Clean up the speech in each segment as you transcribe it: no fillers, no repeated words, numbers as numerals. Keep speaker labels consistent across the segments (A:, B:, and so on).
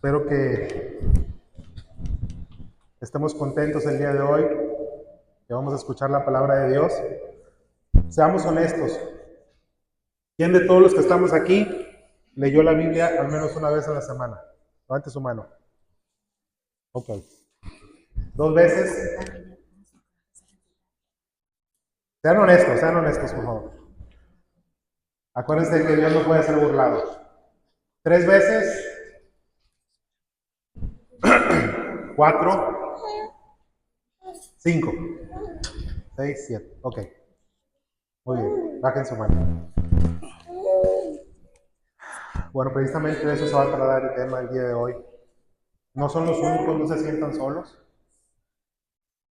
A: Espero que estemos contentos el día de hoy, que vamos a escuchar la palabra de Dios. Seamos honestos. ¿Quién de todos los que estamos aquí leyó la Biblia al menos una vez a la semana? Levante su mano. Ok. ¿2 veces? Sean honestos, por favor. Acuérdense que Dios no puede ser burlado. 3 veces, 4, 5, 6, 7. Ok. Muy bien. Bajen su mano. Bueno, precisamente de eso se va a tratar el tema del día de hoy. No son los únicos, no se sientan solos.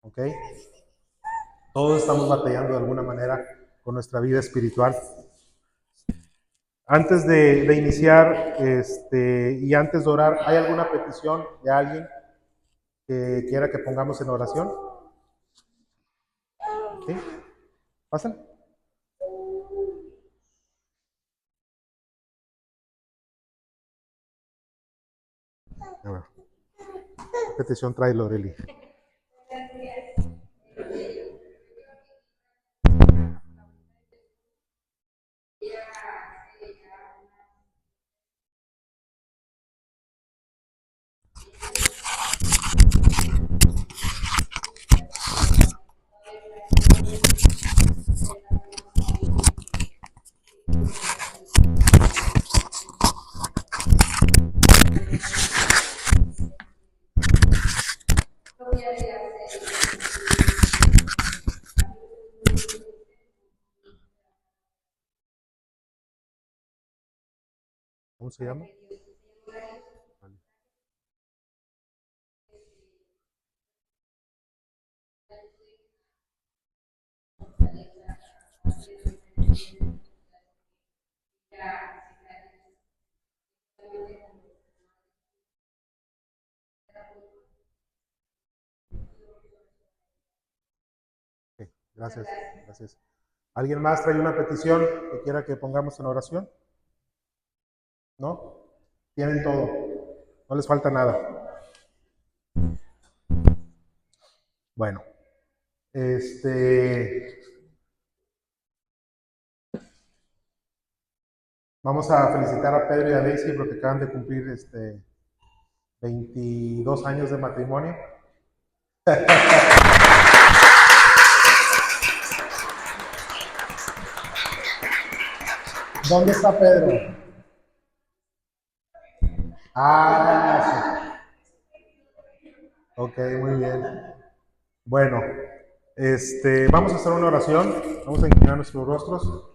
A: ¿Ok? Todos estamos batallando de alguna manera con nuestra vida espiritual. Antes de iniciar y antes de orar, ¿hay alguna petición de alguien que quiera que pongamos en oración? ¿Sí? ¿Pasan? A ver. ¿Qué petición trae Loreli? ¿Cómo se llama? Vale. Ok, gracias, gracias. ¿Alguien más trae una petición que quiera que pongamos en oración? ¿No? Tienen todo. No les falta nada. Bueno, vamos a felicitar a Pedro y a Daisy porque acaban de cumplir 22 años de matrimonio. ¿Dónde está Pedro? Ah, sí. Ok, muy bien. Bueno, vamos a hacer una oración. Vamos a inclinar nuestros rostros.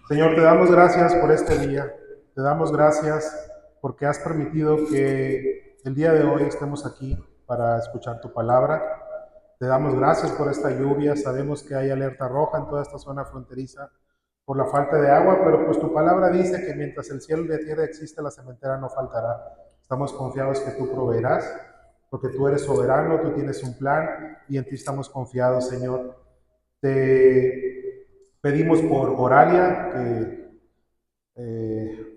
A: Señor, te damos gracias por este día. Te damos gracias porque has permitido que el día de hoy estemos aquí para escuchar tu palabra. Te damos gracias por esta lluvia. Sabemos que hay alerta roja en toda esta zona fronteriza por la falta de agua, pero pues tu palabra dice que mientras el cielo y la tierra existe, la sementera no faltará. Estamos confiados que tú proveerás, porque tú eres soberano, tú tienes un plan y en ti estamos confiados, Señor. Te pedimos por Oralia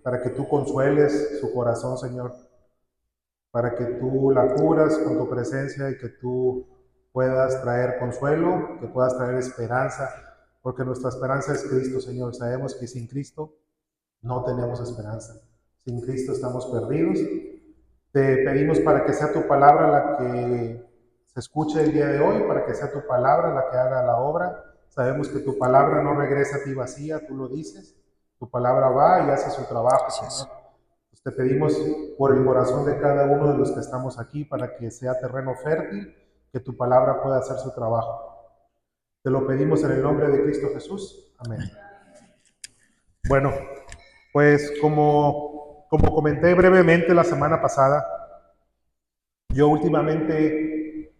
A: para que tú consueles su corazón, Señor, para que tú la curas con tu presencia y que tú puedas traer consuelo, que puedas traer esperanza, porque nuestra esperanza es Cristo, Señor. Sabemos que sin Cristo no tenemos esperanza. Sin Cristo estamos perdidos. Te pedimos para que sea tu palabra la que se escuche el día de hoy, para que sea tu palabra la que haga la obra. Sabemos que tu palabra no regresa a ti vacía, tú lo dices. Tu palabra va y hace su trabajo, Señor. Pues te pedimos por el corazón de cada uno de los que estamos aquí para que sea terreno fértil, que tu palabra pueda hacer su trabajo. Te lo pedimos en el nombre de Cristo Jesús. Amén. Bueno, pues como comenté brevemente la semana pasada, yo últimamente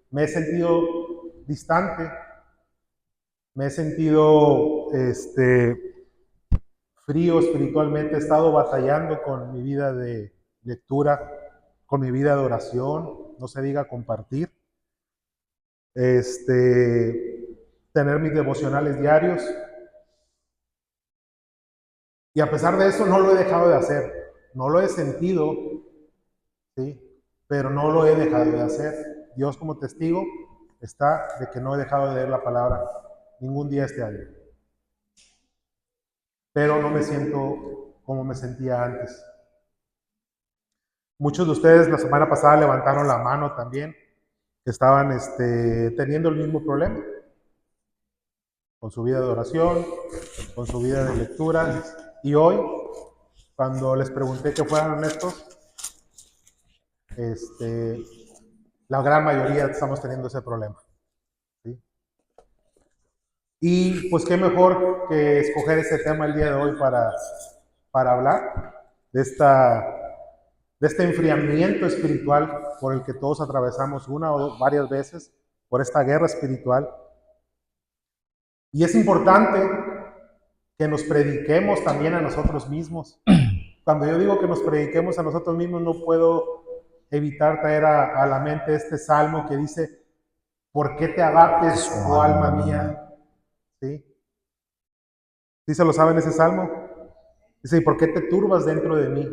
A: me he sentido distante, me he sentido frío espiritualmente, he estado batallando con mi vida de lectura, con mi vida de oración, no se diga compartir, tener mis devocionales diarios. Y a pesar de eso no lo he dejado de hacer. no lo he sentido, ¿sí? Pero no lo he dejado de hacer. Dios como testigo está de que no he dejado de leer la palabra ningún día este año. Pero no me siento como me sentía antes. Muchos de ustedes la semana pasada levantaron la mano también, que estaban teniendo el mismo problema con su vida de oración, con su vida de lectura. Y hoy, cuando les pregunté que fueran honestos, la gran mayoría estamos teniendo ese problema, ¿sí? Y pues qué mejor que escoger este tema el día de hoy para hablar de este enfriamiento espiritual por el que todos atravesamos una o varias veces, por esta guerra espiritual. Y es importante que nos prediquemos también a nosotros mismos. Cuando yo digo que nos prediquemos a nosotros mismos, no puedo evitar traer a la mente este salmo que dice: ¿por qué te abates, oh alma mía? ¿Sí? ¿Sí se lo saben ese salmo? Dice: ¿y por qué te turbas dentro de mí?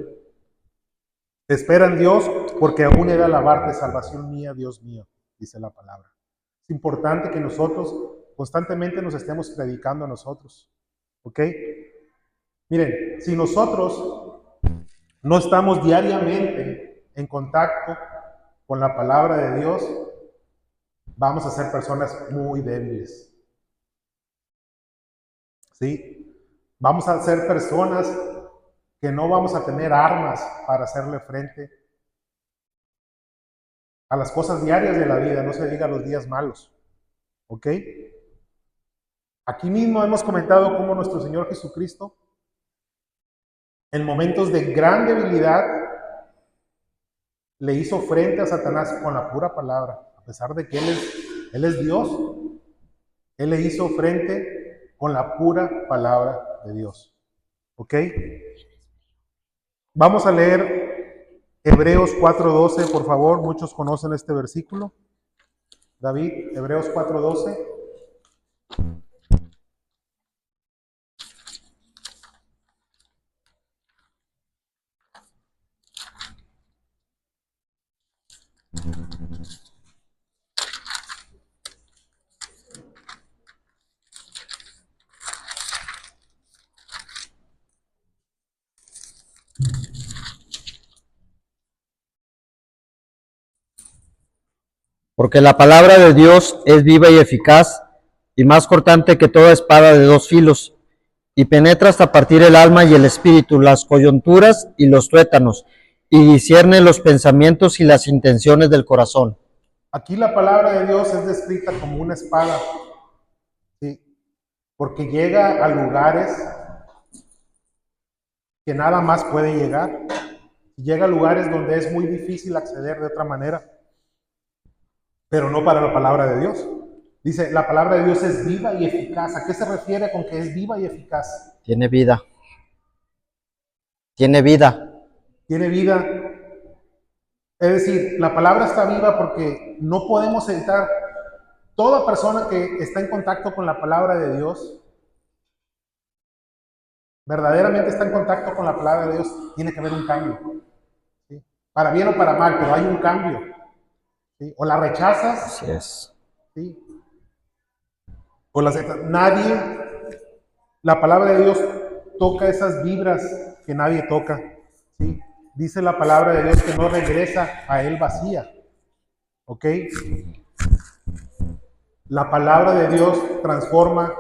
A: Espera en Dios, porque aún he de alabarte, salvación mía, Dios mío, dice la palabra. Es importante que nosotros constantemente nos estemos predicando a nosotros, ¿ok? Miren, si nosotros no estamos diariamente en contacto con la palabra de Dios, vamos a ser personas muy débiles, ¿sí? Vamos a ser personas que no vamos a tener armas para hacerle frente a las cosas diarias de la vida, no se diga los días malos, ¿ok? Aquí mismo hemos comentado cómo nuestro Señor Jesucristo, en momentos de gran debilidad, le hizo frente a Satanás con la pura palabra. A pesar de que Él es Dios, Él le hizo frente con la pura palabra de Dios. ¿Ok? Vamos a leer Hebreos 4:12, por favor. Muchos conocen este versículo. David, Hebreos 4:12.
B: Porque la palabra de Dios es viva y eficaz, y más cortante que toda espada de dos filos, y penetra hasta partir el alma y el espíritu, las coyunturas y los tuétanos, y discierne los pensamientos y las intenciones del corazón.
A: Aquí la palabra de Dios es descrita como una espada, ¿sí? Porque llega a lugares que nada más puede llegar. Llega a lugares donde es muy difícil acceder de otra manera, pero no para la palabra de Dios. Dice, la palabra de Dios es viva y eficaz. ¿A qué se refiere con que es viva y eficaz?
B: Tiene vida. Tiene vida.
A: Tiene vida. Es decir, la palabra está viva porque no podemos evitar. Toda persona que está en contacto con la palabra de Dios, verdaderamente está en contacto con la palabra de Dios, tiene que haber un cambio, ¿sí? Para bien o para mal, pero hay un cambio, ¿sí? O la rechazas,
B: Así es.
A: ¿sí? O la aceptas. Nadie, la palabra de Dios toca esas vibras que nadie toca, ¿sí? Dice la palabra de Dios que no regresa a él vacía, ¿ok? La palabra de Dios transforma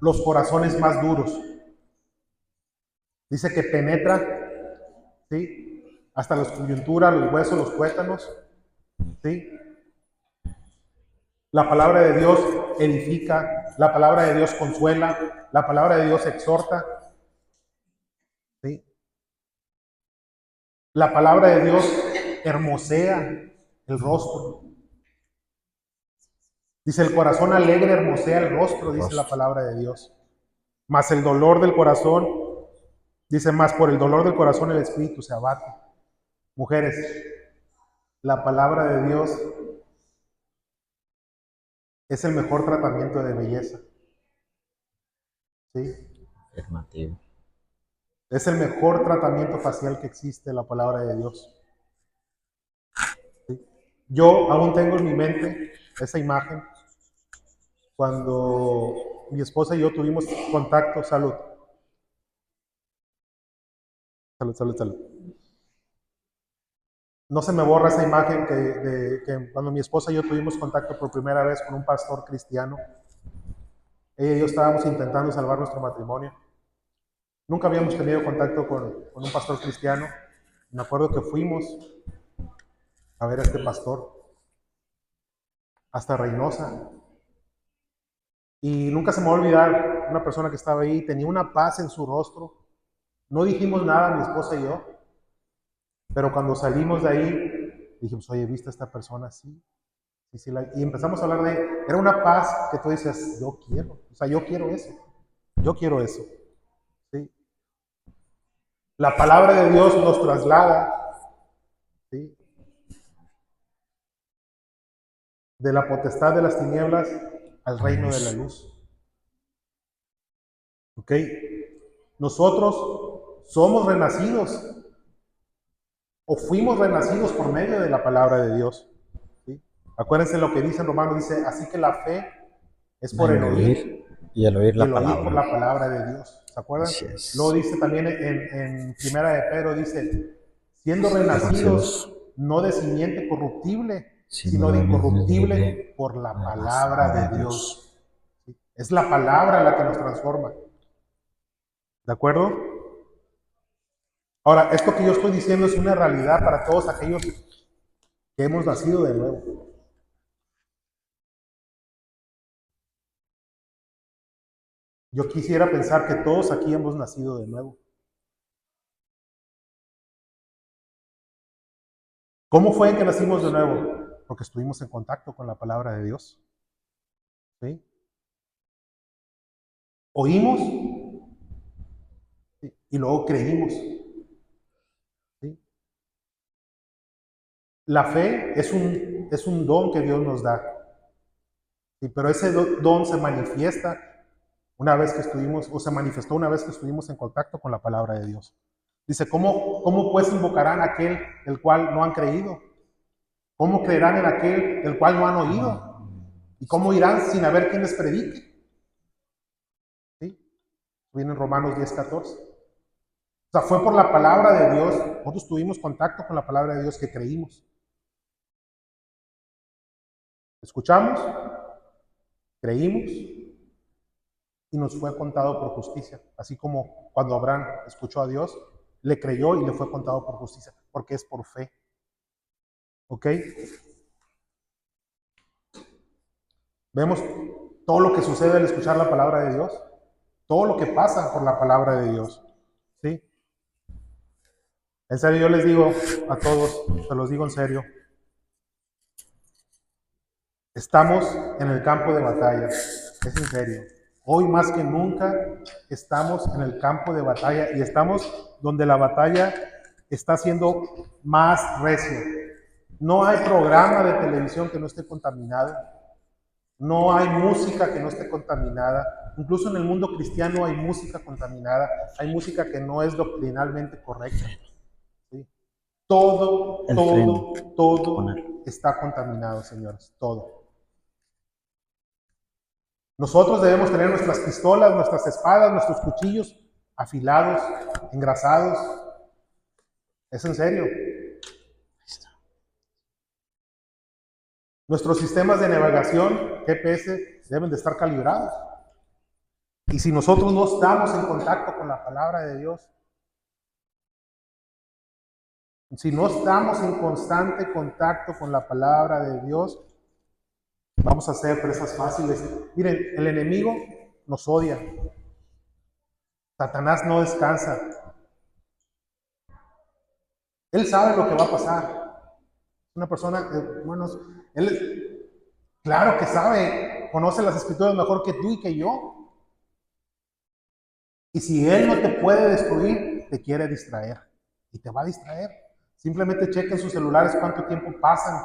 A: los corazones más duros. Dice que penetra, ¿sí? Hasta las coyunturas, los huesos, los tuétanos, ¿sí? La palabra de Dios edifica, la palabra de Dios consuela, la palabra de Dios exhorta, ¿sí? La palabra de Dios hermosea el rostro. Dice, el corazón alegre hermosea el rostro, dice la palabra de Dios. Mas el dolor del corazón, dice, más por el dolor del corazón el espíritu se abate. Mujeres, la palabra de Dios es el mejor tratamiento de belleza, ¿sí?
B: Afirmativo.
A: Es el mejor tratamiento facial que existe, la palabra de Dios. ¿Sí? Yo aún tengo en mi mente esa imagen cuando mi esposa y yo tuvimos contacto. Salud. Salud, salud, salud. No se me borra esa imagen que cuando mi esposa y yo tuvimos contacto por primera vez con un pastor cristiano. Ella y yo estábamos intentando salvar nuestro matrimonio. Nunca habíamos tenido contacto con un pastor cristiano. Me acuerdo que fuimos a ver a este pastor hasta Reynosa. Y nunca se me va a olvidar una persona que estaba ahí, tenía una paz en su rostro. No dijimos nada, mi esposa y yo, pero cuando salimos de ahí, dijimos, oye, ¿viste a esta persona? Sí. Y empezamos a hablar de, era una paz que tú dices, yo quiero, o sea, yo quiero eso. ¿Sí? La palabra de Dios nos traslada, ¿sí?, de la potestad de las tinieblas al reino de la luz. ¿Ok? Nosotros somos renacidos o fuimos renacidos por medio de la palabra de Dios. ¿Sí? Acuérdense lo que dice en Romanos, dice, así que la fe es por el oír
B: y el oír
A: y
B: la
A: el oír por
B: palabra.
A: la palabra de Dios. ¿Se acuerdan?
B: Así es.
A: Luego dice también en Primera de Pedro, dice, siendo renacidos no de simiente corruptible, sino de incorruptible por la palabra de Dios. ¿Sí? Es la palabra la que nos transforma. ¿De acuerdo? Ahora, esto que yo estoy diciendo es una realidad para todos aquellos que hemos nacido de nuevo. Yo quisiera pensar que todos aquí hemos nacido de nuevo. ¿Cómo fue que nacimos de nuevo? Porque estuvimos en contacto con la palabra de Dios. ¿Sí? Oímos, ¿sí?, y luego creímos. ¿Sí? La fe es un don que Dios nos da. ¿Sí? Pero ese don se manifiesta una vez que estuvimos, o se manifestó una vez que estuvimos en contacto con la palabra de Dios. Dice, ¿cómo pues invocarán a aquel el cual no han creído? ¿Cómo creerán en aquel del cual no han oído? ¿Y cómo irán sin haber quien les predique? ¿Sí? Viene en Romanos 10:14. O sea, fue por la palabra de Dios, nosotros tuvimos contacto con la palabra de Dios que creímos. Escuchamos, creímos y nos fue contado por justicia. Así como cuando Abraham escuchó a Dios, le creyó y le fue contado por justicia, porque es por fe. ¿Ok? Vemos todo lo que sucede al escuchar la palabra de Dios, todo lo que pasa por la palabra de Dios. ¿Sí? En serio, yo les digo a todos, se los digo en serio, estamos en el campo de batalla, es en serio. Hoy más que nunca estamos en el campo de batalla y estamos donde la batalla está siendo más recia. No hay programa de televisión que no esté contaminado. No hay música que no esté contaminada. Incluso en el mundo cristiano hay música contaminada. Hay música que no es doctrinalmente correcta. ¿Sí? Todo está contaminado, señores. Todo. Nosotros debemos tener nuestras pistolas, nuestras espadas, nuestros cuchillos afilados, engrasados. Es en serio. Nuestros sistemas de navegación, GPS, deben de estar calibrados. Y si nosotros no estamos en contacto con la palabra de Dios, si no estamos en constante contacto con la palabra de Dios, vamos a ser presas fáciles. Miren, el enemigo nos odia. Satanás no descansa. Él sabe lo que va a pasar. Una persona, bueno, él, claro que sabe, conoce las escrituras mejor que tú y que yo. Y si él no te puede destruir, te quiere distraer. Y te va a distraer. Simplemente chequen sus celulares cuánto tiempo pasan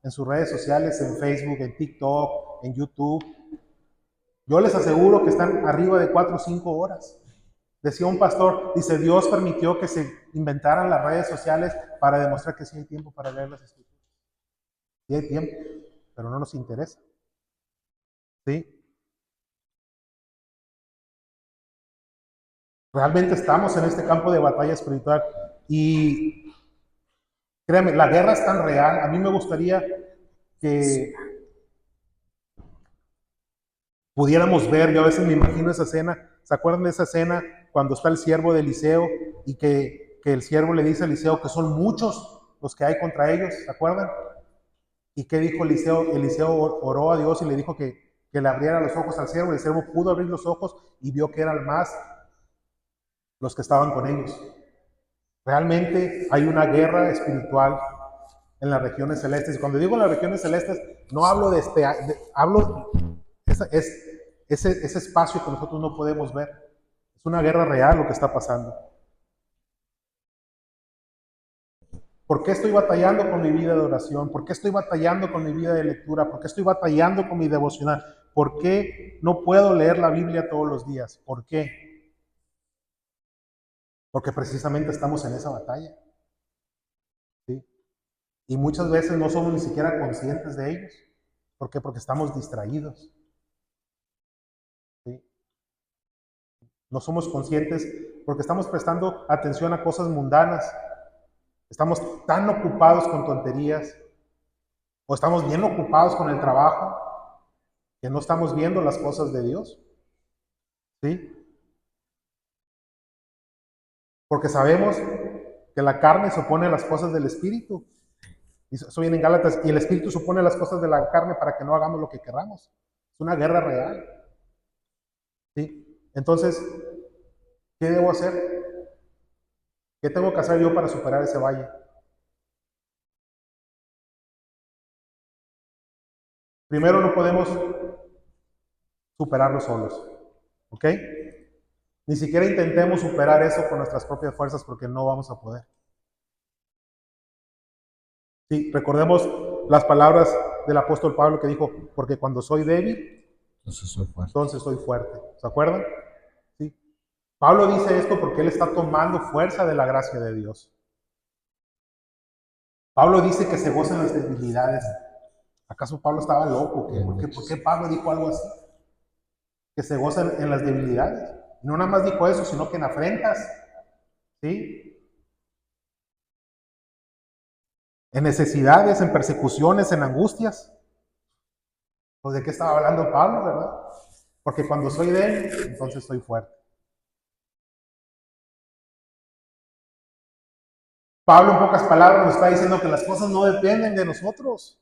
A: en sus redes sociales, en Facebook, en TikTok, en YouTube. Yo les aseguro que están arriba de 4 o 5 horas Decía un pastor, dice, Dios permitió que se inventaran las redes sociales para demostrar que sí hay tiempo para leer las escrituras. Sí hay tiempo, pero no nos interesa. ¿Sí? Realmente estamos en este campo de batalla espiritual y créeme, la guerra es tan real. A mí me gustaría que pudiéramos ver, yo a veces me imagino esa escena, ¿se acuerdan de esa escena cuando está el siervo de Eliseo y que el siervo le dice a Eliseo que son muchos los que hay contra ellos? ¿Se acuerdan? ¿Y qué dijo Eliseo? Eliseo oró a Dios y le dijo que le abriera los ojos al siervo. El siervo pudo abrir los ojos y vio que eran más los que estaban con ellos. Realmente hay una guerra espiritual en las regiones celestes. Y cuando digo en las regiones celestes, no hablo hablo ese espacio que nosotros no podemos ver. Es una guerra real lo que está pasando. ¿Por qué estoy batallando con mi vida de oración? ¿Por qué estoy batallando con mi vida de lectura? ¿Por qué estoy batallando con mi devocional? ¿Por qué no puedo leer la Biblia todos los días? ¿Por qué? Porque precisamente estamos en esa batalla. ¿Sí? Y muchas veces no somos ni siquiera conscientes de ellos. ¿Por qué? Porque estamos distraídos. ¿Sí? No somos conscientes porque estamos prestando atención a cosas mundanas. Estamos tan ocupados con tonterías o estamos bien ocupados con el trabajo que no estamos viendo las cosas de Dios. ¿Sí? Porque sabemos que la carne se opone a las cosas del Espíritu. Y eso viene en Gálatas. Y el Espíritu supone las cosas de la carne para que no hagamos lo que queramos. Es una guerra real. ¿Sí? Entonces, ¿qué debo hacer? ¿Qué tengo que hacer yo para superar ese valle? Primero, no podemos superarlo solos. ¿Ok? Ni siquiera intentemos superar eso con nuestras propias fuerzas porque no vamos a poder. Sí, recordemos las palabras del apóstol Pablo que dijo, porque cuando soy débil, entonces soy fuerte. ¿Se acuerdan? Sí. Pablo dice esto porque él está tomando fuerza de la gracia de Dios. Pablo dice que se goza en las debilidades. ¿Acaso Pablo estaba loco? ¿Por qué Pablo dijo algo así? Que se goza en las debilidades. No nada más dijo eso, sino que en afrentas. ¿Sí? En necesidades, en persecuciones, en angustias. Pues de qué estaba hablando Pablo, ¿verdad? Porque cuando soy débil, entonces soy fuerte. Pablo, en pocas palabras, nos está diciendo que las cosas no dependen de nosotros.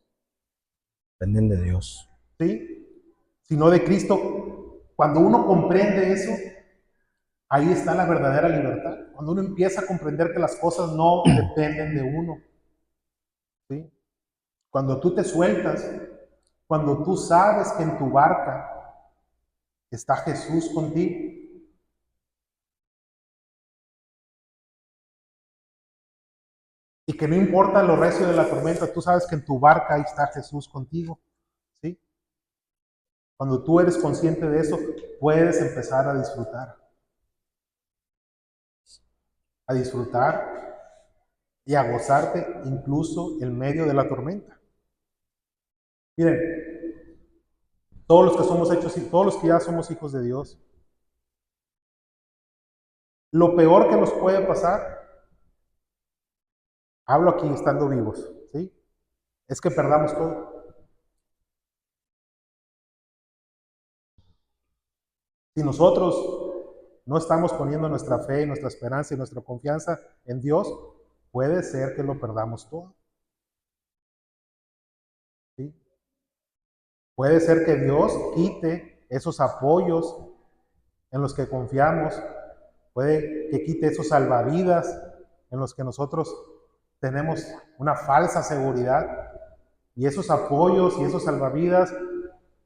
B: Dependen de Dios.
A: ¿Sí? Sino de Cristo. Cuando uno comprende eso, ahí está la verdadera libertad. Cuando uno empieza a comprender que las cosas no dependen de uno. ¿Sí? Cuando tú te sueltas, cuando tú sabes que en tu barca está Jesús contigo. Y que no importa lo recio de la tormenta, tú sabes que en tu barca ahí está Jesús contigo. ¿Sí? Cuando tú eres consciente de eso, puedes empezar a disfrutar. A disfrutar y a gozarte incluso en medio de la tormenta. Miren, todos los que somos hechos, todos los que ya somos hijos de Dios, lo peor que nos puede pasar, hablo aquí estando vivos, ¿sí? Es que perdamos todo. Si nosotros no estamos poniendo nuestra fe, nuestra esperanza y nuestra confianza en Dios, puede ser que lo perdamos todo. ¿Sí? Puede ser que Dios quite esos apoyos en los que confiamos, puede que quite esos salvavidas en los que nosotros tenemos una falsa seguridad, y esos apoyos y esos salvavidas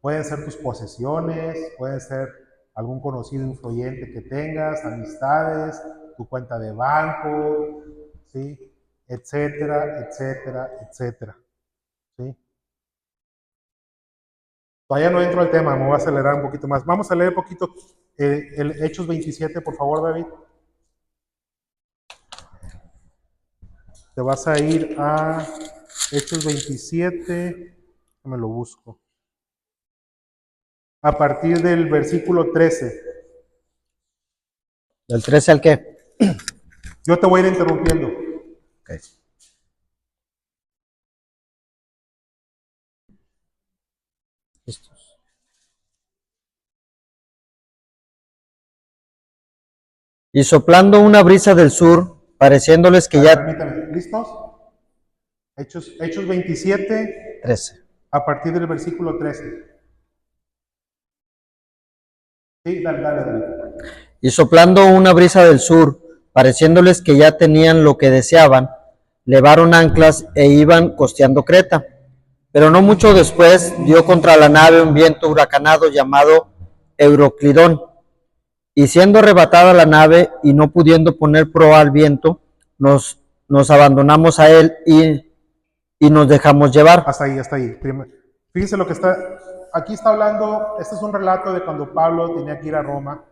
A: pueden ser tus posesiones, pueden ser algún conocido influyente que tengas, amistades, tu cuenta de banco, ¿sí? Etcétera, etcétera, etcétera. ¿Sí? Todavía no entro al tema, me voy a acelerar un poquito más. Vamos a leer un poquito el Hechos 27, por favor, David. Te vas a ir a Hechos 27, me lo busco. A partir del versículo 13.
B: ¿Del 13 al qué?
A: Yo te voy a ir interrumpiendo.
B: Okay. Listos. Y soplando una brisa del sur, pareciéndoles que ya...
A: Permítame, ¿listos? Hechos 27,
B: 13.
A: a partir del versículo 13. Sí, dale, David.
B: Y soplando una brisa del sur, pareciéndoles que ya tenían lo que deseaban, levaron anclas e iban costeando Creta. Pero no mucho después dio contra la nave un viento huracanado llamado Euroclidón, y siendo arrebatada la nave y no pudiendo poner proa al viento, nos abandonamos a él y nos dejamos llevar.
A: Hasta ahí, hasta ahí. Fíjense lo que está, aquí está hablando, este es un relato de cuando Pablo tenía que ir a Roma,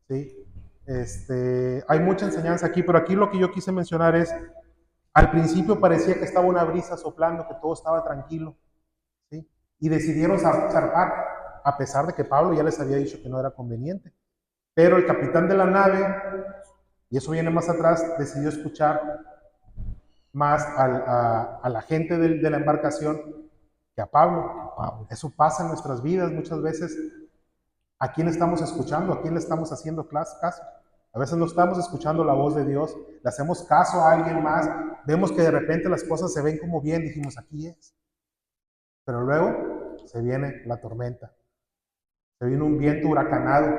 A: ¿sí? Hay mucha enseñanza aquí, pero aquí lo que yo quise mencionar es, al principio parecía que estaba una brisa soplando, que todo estaba tranquilo, ¿sí? Y decidieron zarpar, a pesar de que Pablo ya les había dicho que no era conveniente. Pero el capitán de la nave, y eso viene más atrás, decidió escuchar más a la gente de la embarcación que a Pablo. Eso pasa en nuestras vidas muchas veces. ¿A quién estamos escuchando? ¿A quién le estamos haciendo caso? A veces no estamos escuchando la voz de Dios, le hacemos caso a alguien más, vemos que de repente las cosas se ven como bien, dijimos, aquí es. Pero luego se viene la tormenta, se viene un viento huracanado,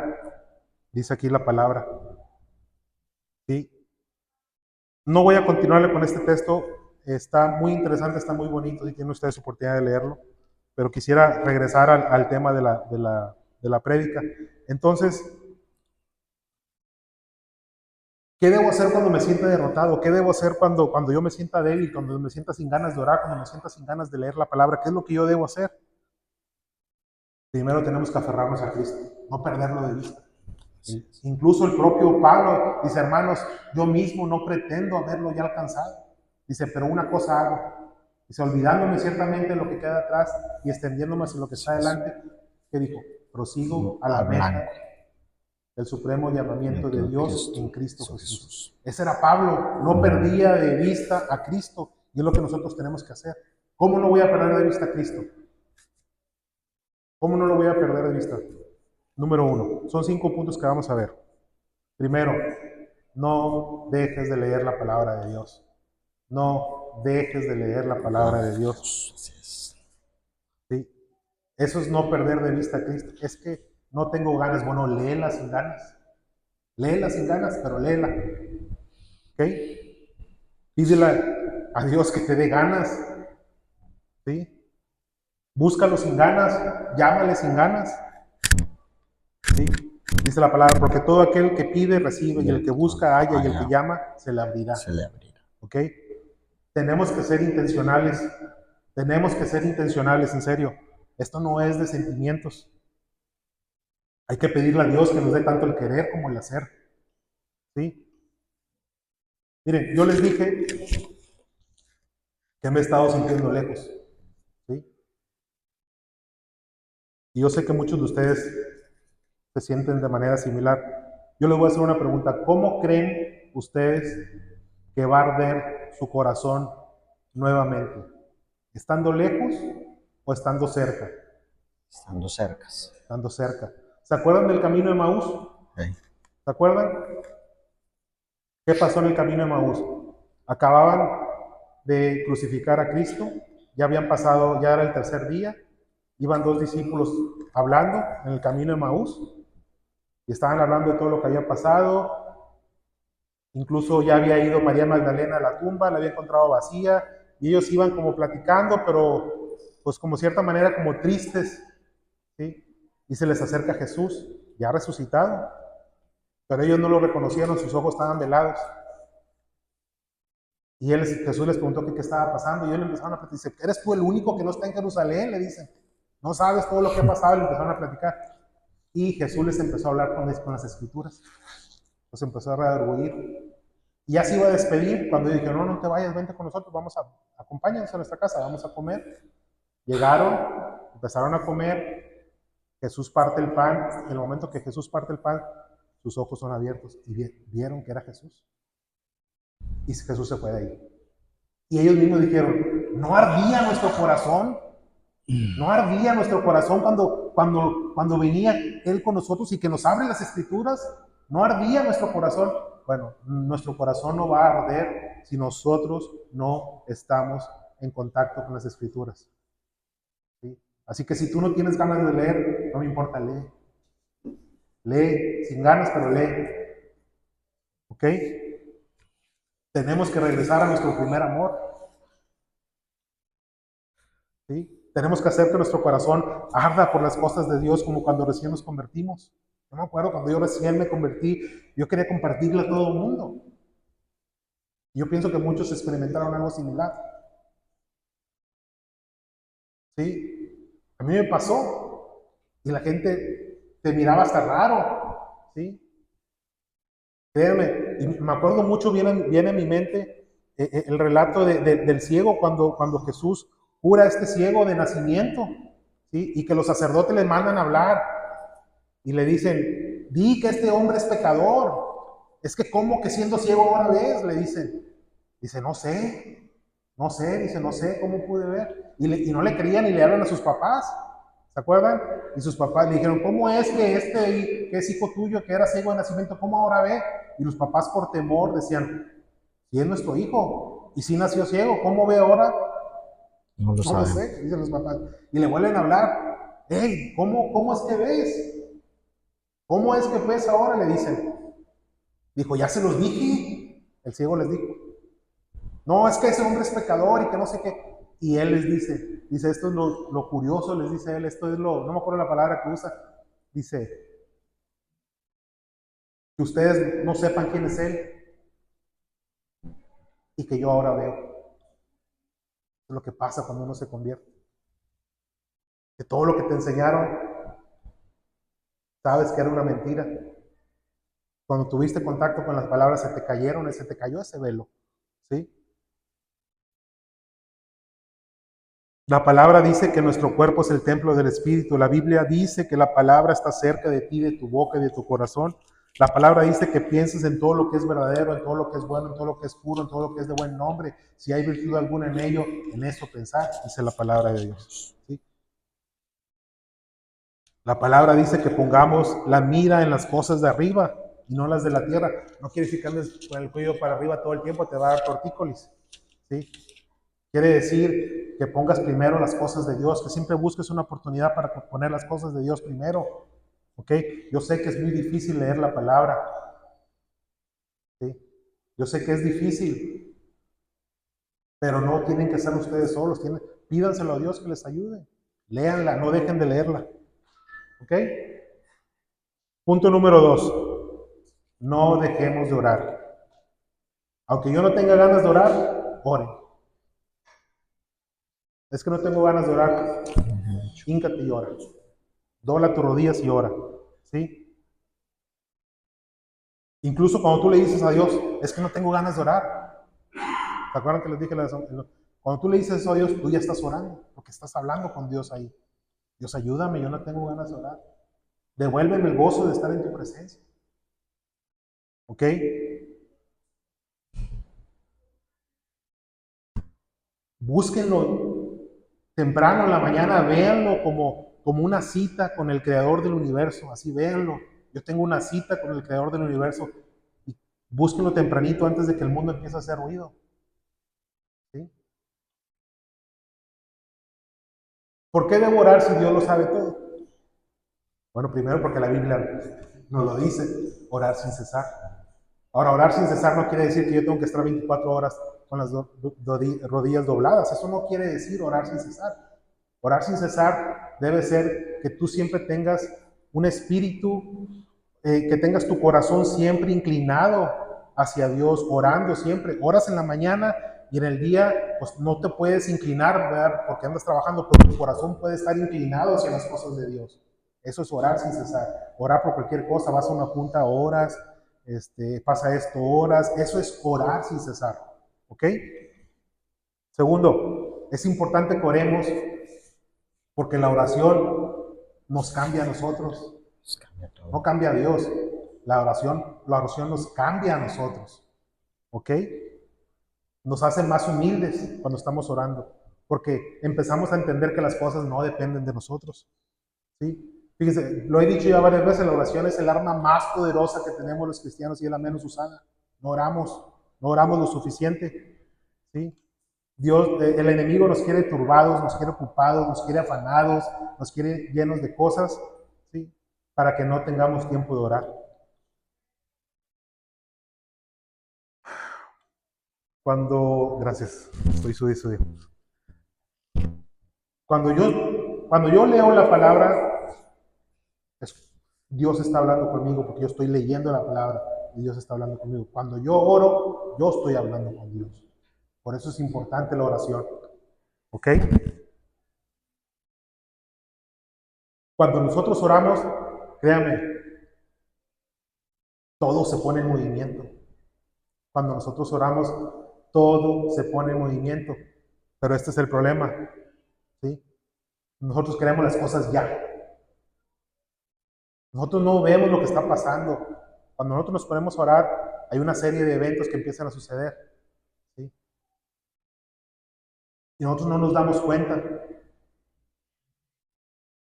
A: dice aquí la palabra. ¿Sí? No voy a continuarle con este texto, está muy interesante, está muy bonito, si tienen ustedes oportunidad de leerlo, pero quisiera regresar al tema de la prédica. Entonces, ¿qué debo hacer cuando me sienta derrotado? ¿Qué debo hacer cuando yo me sienta débil, cuando me sienta sin ganas de orar, cuando me sienta sin ganas de leer la palabra? ¿Qué es lo que yo debo hacer? Primero tenemos que aferrarnos a Cristo, no perderlo de vista. Incluso el propio Pablo dice, hermanos, yo mismo no pretendo haberlo ya alcanzado. Dice, pero una cosa hago. Dice, olvidándome ciertamente de lo que queda atrás y extendiéndome hacia lo que está adelante. ¿Qué dijo? Prosigo a la meta del supremo llamamiento de Dios en Cristo Jesús. Ese era Pablo, no perdía de vista a Cristo, y es lo que nosotros tenemos que hacer. ¿Cómo no voy a perder de vista a Cristo? ¿Cómo no lo voy a perder de vista? Número 1, son 5 puntos que vamos a ver. Primero, no dejes de leer la palabra de Dios. No dejes de leer la palabra de Dios. ¿Sí? Eso es no perder de vista a Cristo. Es que no tengo ganas. Bueno, léela sin ganas. Léela sin ganas, pero léela. ¿Ok? Pídele a Dios que te dé ganas. ¿Sí? Búscalo sin ganas. Llámale sin ganas. ¿Sí? Dice la palabra, porque todo aquel que pide, recibe, y el que busca, halla, y el que llama, se le abrirá. ¿Ok? Tenemos que ser intencionales. Tenemos que ser intencionales, en serio. Esto no es de sentimientos. Hay que pedirle a Dios que nos dé tanto el querer como el hacer. ¿Sí? Miren, yo les dije que me he estado sintiendo lejos. ¿Sí? Y yo sé que muchos de ustedes se sienten de manera similar. Yo les voy a hacer una pregunta. ¿Cómo creen ustedes que va a arder su corazón nuevamente? ¿Estando lejos o estando cerca?
B: Estando cercas.
A: Estando cerca. ¿Se acuerdan del camino de Maús?
B: Sí.
A: ¿Se acuerdan? ¿Qué pasó en el camino de Maús? Acababan de crucificar a Cristo, ya habían pasado, ya era el tercer día, iban 2 discípulos hablando en el camino de Maús, y estaban hablando de todo lo que había pasado. Incluso ya había ido María Magdalena a la tumba, la había encontrado vacía, y ellos iban como platicando, pero pues como cierta manera como tristes, ¿sí? Y se les acerca Jesús, ya resucitado, pero ellos no lo reconocieron, sus ojos estaban velados. Y Jesús les preguntó qué estaba pasando, y ellos le empezaron a platicar. Dice, ¿eres tú el único que no está en Jerusalén? Le dicen, no sabes todo lo que ha pasado, y le empezaron a platicar. Y Jesús les empezó a hablar con las escrituras. Los empezó a redarguir. Y ya se iba a despedir cuando yo dije, no, no te vayas, vente con nosotros, acompáñanos a nuestra casa, vamos a comer. Llegaron, empezaron a comer, Jesús parte el pan, en el momento que Jesús parte el pan, sus ojos son abiertos y vieron que era Jesús. Y Jesús se fue de ahí. Y ellos mismos dijeron, ¿no ardía nuestro corazón? ¿No ardía nuestro corazón cuando venía Él con nosotros y que nos abre las escrituras? ¿No ardía nuestro corazón? Bueno, nuestro corazón no va a arder si nosotros no estamos en contacto con las escrituras. ¿Sí? Así que si tú no tienes ganas de leer, no me importa, lee. Lee, sin ganas, pero lee. ¿Ok? Tenemos que regresar a nuestro primer amor. ¿Sí? Tenemos que hacer que nuestro corazón arda por las cosas de Dios como cuando recién nos convertimos. Yo me acuerdo cuando yo recién me convertí, yo quería compartirle a todo el mundo. Yo pienso que muchos experimentaron algo similar. ¿Sí? A mí me pasó y la gente te miraba hasta raro. ¿Sí? Créanme, y me acuerdo mucho, viene a mi mente el relato del ciego cuando Jesús cura a este ciego de nacimiento, ¿sí? Y que los sacerdotes le mandan a hablar y le dicen, di que este hombre es pecador. Es que ¿cómo que siendo ciego ahora ves? Le dicen. Dice, no sé, dice, no sé cómo pude ver. Y no le creían y le hablan a sus papás, ¿se acuerdan? Y sus papás le dijeron, ¿cómo es que que es hijo tuyo, que era ciego de nacimiento, cómo ahora ve? Y los papás por temor decían, si es nuestro hijo, y si nació ciego, ¿cómo ve ahora?
B: No lo
A: No lo
B: saben.
A: sé, dicen los papás. Y le vuelven a hablar, hey, ¿cómo es que ves? ¿Cómo es que ves ahora? Le dicen. Dijo, ya se los dije. El ciego les dijo, no, es que ese hombre es pecador y que no sé qué. Y él les dice, esto es lo curioso, les dice él, esto es no me acuerdo la palabra que usa, dice, que ustedes no sepan quién es él y que yo ahora veo. Eso es lo que pasa cuando uno se convierte. Que todo lo que te enseñaron, sabes que era una mentira. Cuando tuviste contacto con las palabras, se te cayeron, se te cayó ese velo. ¿Sí? La palabra dice que nuestro cuerpo es el templo del Espíritu. La Biblia dice que la palabra está cerca de ti, de tu boca y de tu corazón. La palabra dice que pienses en todo lo que es verdadero, en todo lo que es bueno, en todo lo que es puro, en todo lo que es de buen nombre. Si hay virtud alguna en ello, en eso pensar, dice la palabra de Dios. ¿Sí? La palabra dice que pongamos la mira en las cosas de arriba y no las de la tierra. No quiere decir que andes con el cuello para arriba todo el tiempo, te va a dar tortícolis. ¿Sí? Quiere decir que pongas primero las cosas de Dios, que siempre busques una oportunidad para poner las cosas de Dios primero. ¿Ok? Yo sé que es muy difícil leer la palabra. ¿Sí? Yo sé que es difícil, pero no tienen que hacerlo ustedes solos. Pídanselo a Dios que les ayude. Léanla, no dejen de leerla. ¿Ok? Punto número 2. No dejemos de orar. Aunque yo no tenga ganas de orar, oren. Es que no tengo ganas de orar. Híncate y ora. Dobla tus rodillas y ora. ¿Sí? Incluso cuando tú le dices a Dios, es que no tengo ganas de orar. ¿Se acuerdan que les dije? Cuando tú le dices eso a Dios, tú ya estás orando, porque estás hablando con Dios ahí. Dios, ayúdame, yo no tengo ganas de orar. Devuélveme el gozo de estar en tu presencia. ¿Ok? Búsquenlo temprano en la mañana, véanlo como una cita con el Creador del universo, así véanlo. Yo tengo una cita con el Creador del universo y búsquenlo tempranito antes de que el mundo empiece a hacer ruido. ¿Sí? ¿Por qué debo orar si Dios lo sabe todo? Bueno, primero porque la Biblia nos lo dice, orar sin cesar. Ahora, orar sin cesar no quiere decir que yo tengo que estar 24 horas con las rodillas dobladas. Eso no quiere decir orar sin cesar. Orar sin cesar debe ser que tú siempre tengas un espíritu, que tengas tu corazón siempre inclinado hacia Dios, orando siempre. Oras en la mañana y en el día pues no te puedes inclinar, ¿verdad? Porque andas trabajando, pero tu corazón puede estar inclinado hacia las cosas de Dios. Eso es orar sin cesar. Orar por cualquier cosa, vas a una junta, horas, pasa esto, horas. Eso es orar sin cesar. ¿Ok? Segundo, es importante que oremos porque la oración nos cambia a nosotros. No cambia a Dios. La oración nos cambia a nosotros. ¿Ok? Nos hace más humildes cuando estamos orando. Porque empezamos a entender que las cosas no dependen de nosotros. ¿Sí? Fíjense, lo he dicho ya varias veces, la oración es el arma más poderosa que tenemos los cristianos y es la menos usada. No oramos lo suficiente. ¿Sí? Dios, el enemigo nos quiere turbados, nos quiere ocupados, nos quiere afanados, nos quiere llenos de cosas, ¿sí? Para que no tengamos tiempo de orar. Gracias, estoy sudi. Cuando yo leo la palabra, Dios está hablando conmigo porque yo estoy leyendo la palabra y Dios está hablando conmigo. Cuando yo oro, yo estoy hablando con Dios. Por eso es importante la oración. ¿Ok? Cuando nosotros oramos, créanme, todo se pone en movimiento. Cuando nosotros oramos, todo se pone en movimiento. Pero este es el problema. ¿Sí? Nosotros queremos las cosas ya. Nosotros no vemos lo que está pasando. Cuando nosotros nos ponemos a orar, hay una serie de eventos que empiezan a suceder. ¿Sí? Y nosotros no nos damos cuenta.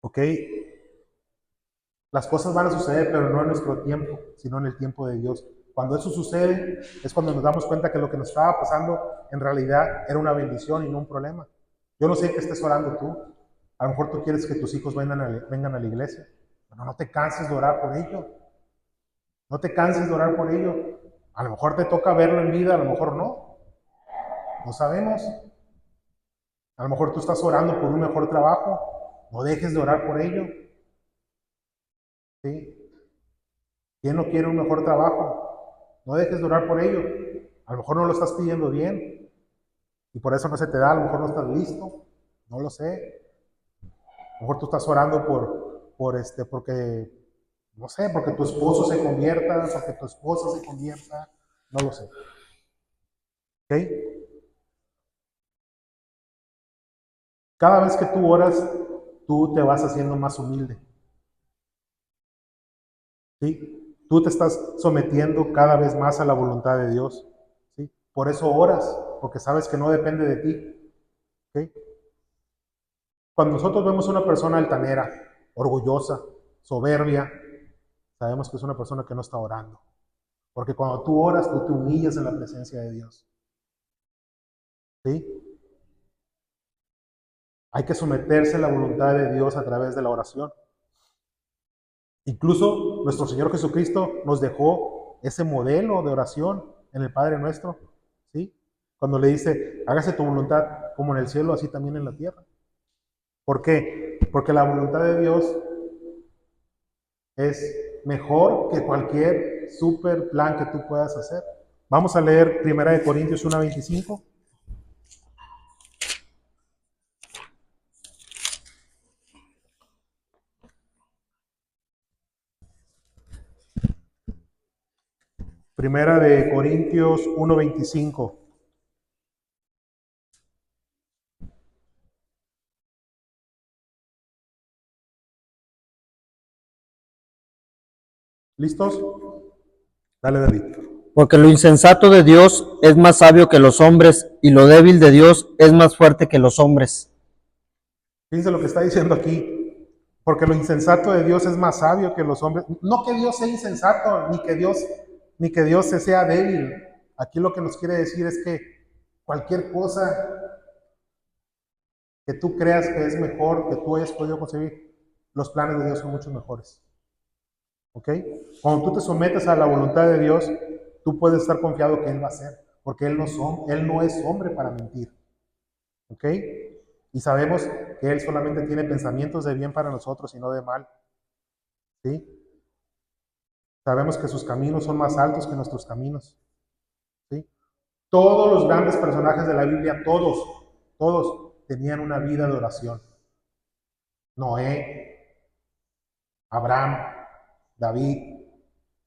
A: ¿Ok? Las cosas van a suceder, pero no en nuestro tiempo, sino en el tiempo de Dios. Cuando eso sucede, es cuando nos damos cuenta que lo que nos estaba pasando en realidad era una bendición y no un problema. Yo no sé qué estés orando tú. A lo mejor tú quieres que tus hijos vengan a la iglesia. Pero no te canses de orar por ello. No te canses de orar por ello. A lo mejor te toca verlo en vida, a lo mejor no. No sabemos. A lo mejor tú estás orando por un mejor trabajo. No dejes de orar por ello. ¿Sí? ¿Quién no quiere un mejor trabajo? No dejes de orar por ello. A lo mejor no lo estás pidiendo bien y por eso no se te da, a lo mejor no estás listo, no lo sé. A lo mejor tú estás orando porque, no sé, porque tu esposo se convierta, porque tu esposa se convierta, no lo sé. ¿Ok? Cada vez que tú oras, tú te vas haciendo más humilde. ¿Sí? Tú te estás sometiendo cada vez más a la voluntad de Dios. ¿Sí? Por eso oras, porque sabes que no depende de ti. ¿Okay? Cuando nosotros vemos a una persona altanera, orgullosa, soberbia, sabemos que es una persona que no está orando. Porque cuando tú oras, tú te humillas en la presencia de Dios. ¿Sí? Hay que someterse a la voluntad de Dios a través de la oración. Incluso nuestro Señor Jesucristo nos dejó ese modelo de oración en el Padre Nuestro. ¿Sí? Cuando le dice, hágase tu voluntad como en el cielo, así también en la tierra. ¿Por qué? Porque la voluntad de Dios es mejor que cualquier super plan que tú puedas hacer. Vamos a leer 1 Corintios 1:25. Primera de Corintios 1:25. ¿Listos? Dale, David.
B: Porque lo insensato de Dios es más sabio que los hombres, y lo débil de Dios es más fuerte que los hombres.
A: Fíjense lo que está diciendo aquí. Porque lo insensato de Dios es más sabio que los hombres. No que Dios sea insensato, ni que Dios se sea débil. Aquí lo que nos quiere decir es que cualquier cosa que tú creas que es mejor, que tú hayas podido concebir, los planes de Dios son mucho mejores. ¿Ok? Cuando tú te sometes a la voluntad de Dios, tú puedes estar confiado que Él va a hacer, porque Él no es hombre para mentir. ¿Ok? Y sabemos que Él solamente tiene pensamientos de bien para nosotros y no de mal. ¿Sí? Sabemos que sus caminos son más altos que nuestros caminos. ¿Sí? Todos los grandes personajes de la Biblia, todos tenían una vida de oración. Noé, Abraham, David,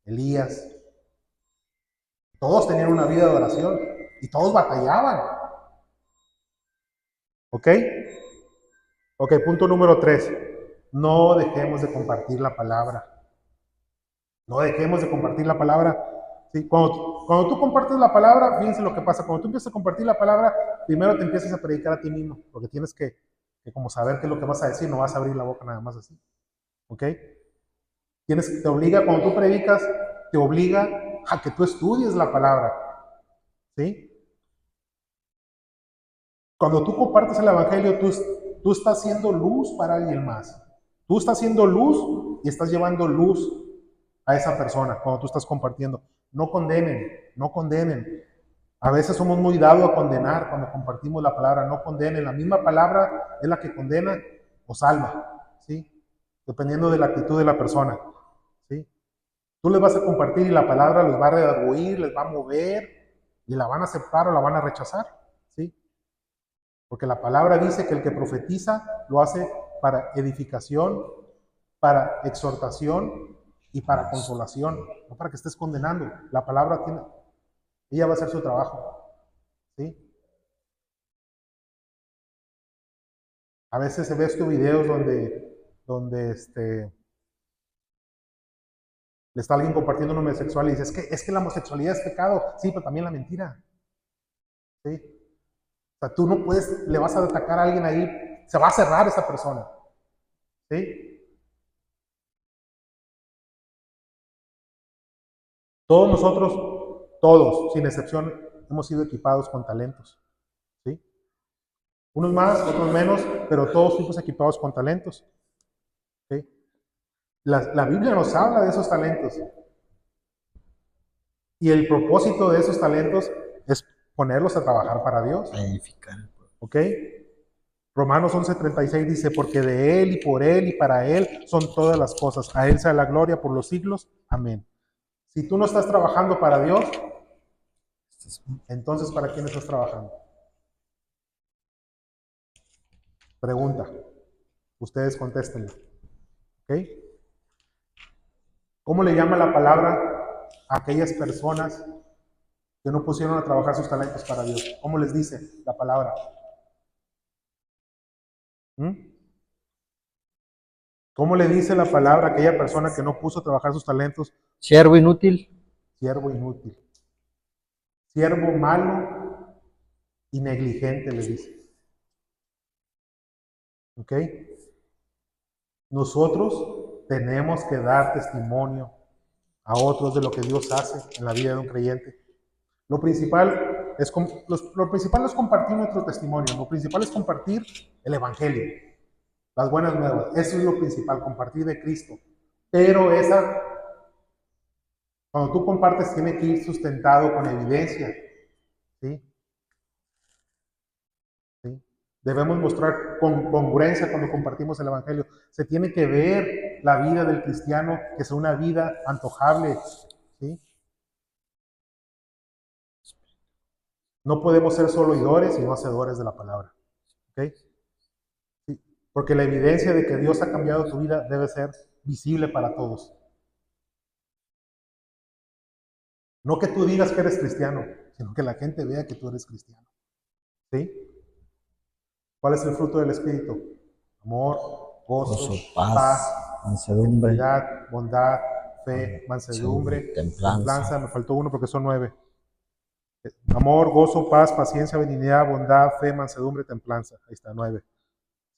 A: Elías. Todos tenían una vida de oración y todos batallaban. ¿Ok? Ok, punto número 3. No dejemos de compartir la palabra. No dejemos de compartir la palabra. ¿Sí? Cuando tú compartes la palabra, fíjense lo que pasa. Cuando tú empiezas a compartir la palabra, primero te empiezas a predicar a ti mismo, porque tienes que como saber qué es lo que vas a decir, no vas a abrir la boca nada más así. ¿Ok? Te obliga, cuando tú predicas, te obliga a que tú estudies la palabra. ¿Sí? Cuando tú compartes el evangelio, tú estás haciendo luz para alguien más. Tú estás haciendo luz y estás llevando luz a esa persona cuando tú estás compartiendo. No condenen, no condenen. A veces somos muy dados a condenar cuando compartimos la palabra. No condenen. La misma palabra es la que condena o salva, ¿sí? Dependiendo de la actitud de la persona, ¿sí? Tú les vas a compartir y la palabra les va a redarguir, les va a mover y la van a aceptar o la van a rechazar, ¿sí? Porque la palabra dice que el que profetiza lo hace para edificación, para exhortación y para consolación, no para que estés condenando. La palabra ella va a hacer su trabajo, ¿sí? A veces se ve estos videos donde le está alguien compartiendo un homosexual y dice, es que la homosexualidad es pecado. Sí, pero también la mentira, ¿sí? O sea, tú no puedes, le vas a atacar a alguien ahí, se va a cerrar esa persona, ¿sí? Todos nosotros, todos, sin excepción, hemos sido equipados con talentos, ¿sí? Unos más, otros menos, pero todos fuimos equipados con talentos, ¿sí? La Biblia nos habla de esos talentos. Y el propósito de esos talentos es ponerlos a trabajar para Dios. ¿Ok? Romanos 11:36 dice, porque de Él y por Él y para Él son todas las cosas. A Él sea la gloria por los siglos. Amén. Si tú no estás trabajando para Dios, entonces ¿para quién estás trabajando? Pregunta. Ustedes contéstenla. ¿Ok? ¿Cómo le llama la palabra a aquellas personas que no pusieron a trabajar sus talentos para Dios? ¿Cómo les dice la palabra? ¿Mm? ¿Cómo le dice la palabra a aquella persona que no puso a trabajar sus talentos?
B: Siervo inútil.
A: Siervo inútil. Siervo malo y negligente, le dice. ¿Ok? Nosotros tenemos que dar testimonio a otros de lo que Dios hace en la vida de un creyente. Lo principal lo principal es compartir nuestro testimonio. Lo principal es compartir el Evangelio, las buenas nuevas. Eso es lo principal, compartir de Cristo. Pero cuando tú compartes, tiene que ir sustentado con evidencia. ¿Sí? ¿Sí? Debemos mostrar congruencia cuando compartimos el Evangelio. Se tiene que ver la vida del cristiano que es una vida antojable. ¿Sí? No podemos ser solo oidores y no hacedores de la palabra. ¿Ok? ¿Sí? Porque la evidencia de que Dios ha cambiado tu vida debe ser visible para todos. No que tú digas que eres cristiano, sino que la gente vea que tú eres cristiano. ¿Sí? ¿Cuál es el fruto del Espíritu? Amor, gozo, paz,
B: mansedumbre,
A: benignidad, bondad, fe, mansedumbre, templanza. Me faltó uno porque son 9. Amor, gozo, paz, paciencia, benignidad, bondad, fe, mansedumbre, templanza. Ahí está, 9.